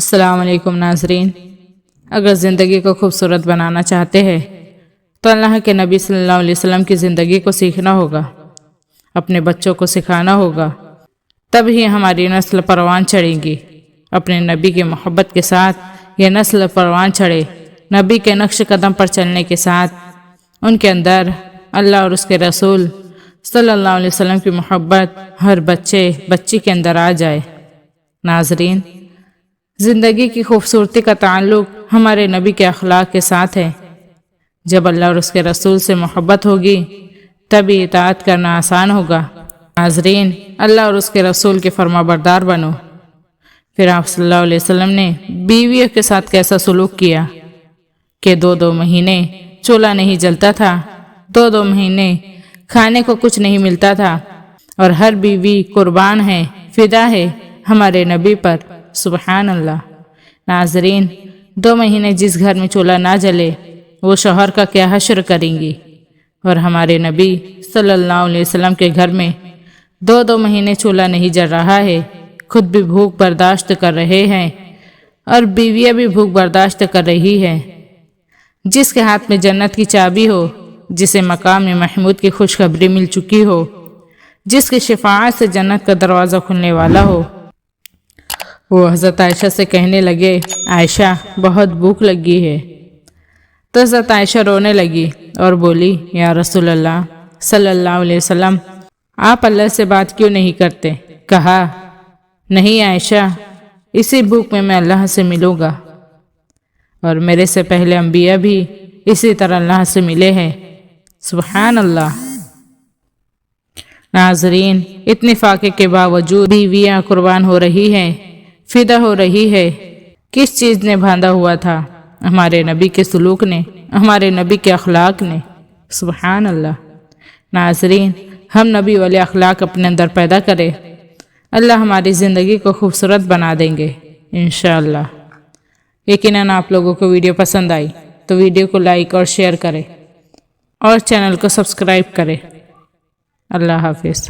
السلام علیکم ناظرین، اگر زندگی کو خوبصورت بنانا چاہتے ہیں تو اللہ کے نبی صلی اللہ علیہ وسلم کی زندگی کو سیکھنا ہوگا، اپنے بچوں کو سکھانا ہوگا، تب ہی ہماری نسل پروان چڑھے گی۔ اپنے نبی کی محبت کے ساتھ یہ نسل پروان چڑھے، نبی کے نقش قدم پر چلنے کے ساتھ ان کے اندر اللہ اور اس کے رسول صلی اللہ علیہ وسلم کی محبت ہر بچے بچی کے اندر آ جائے۔ ناظرین، زندگی کی خوبصورتی کا تعلق ہمارے نبی کے اخلاق کے ساتھ ہے۔ جب اللہ اور اس کے رسول سے محبت ہوگی تبھی اطاعت کرنا آسان ہوگا۔ ناظرین، اللہ اور اس کے رسول کے فرما بردار بنو۔ پھر آپ صلی اللہ علیہ وسلم نے بیویوں کے ساتھ کیسا سلوک کیا کہ 2 مہینے چولہا نہیں جلتا تھا، 2 مہینے کھانے کو کچھ نہیں ملتا تھا، اور ہر بیوی قربان ہے، فدا ہے ہمارے نبی پر۔ سبحان اللہ۔ ناظرین، 2 مہینے جس گھر میں چولہا نہ جلے وہ شوہر کا کیا حشر کریں گی، اور ہمارے نبی صلی اللہ علیہ وسلم کے گھر میں 2 مہینے چولہا نہیں جل رہا ہے، خود بھی بھوک برداشت کر رہے ہیں اور بیویاں بھی بھوک برداشت کر رہی ہے۔ جس کے ہاتھ میں جنت کی چابی ہو، جسے مقام محمود کی خوشخبری مل چکی ہو، جس کی شفاعت سے جنت کا دروازہ کھلنے والا ہو، وہ حضرت عائشہ سے کہنے لگے، عائشہ بہت بھوک لگی ہے۔ تو حضرت عائشہ رونے لگی اور بولی، یا رسول اللہ صلی اللہ علیہ وسلم، آپ اللہ سے بات کیوں نہیں کرتے؟ کہا، نہیں عائشہ، اسی بھوک میں اللہ سے ملوں گا، اور میرے سے پہلے انبیاء بھی اسی طرح اللہ سے ملے ہیں۔ سبحان اللہ۔ ناظرین، اتنے فاقے کے باوجود بیویاں قربان ہو رہی ہیں، فدا ہو رہی ہے۔ کس چیز نے باندھا ہوا تھا؟ ہمارے نبی کے سلوک نے، ہمارے نبی کے اخلاق نے۔ سبحان اللہ۔ ناظرین، ہم نبی والے اخلاق اپنے اندر پیدا کریں، اللہ ہماری زندگی کو خوبصورت بنا دیں گے انشاءاللہ۔ یقیناً آپ لوگوں کو ویڈیو پسند آئی تو ویڈیو کو لائک اور شیئر کریں اور چینل کو سبسکرائب کریں۔ اللہ حافظ۔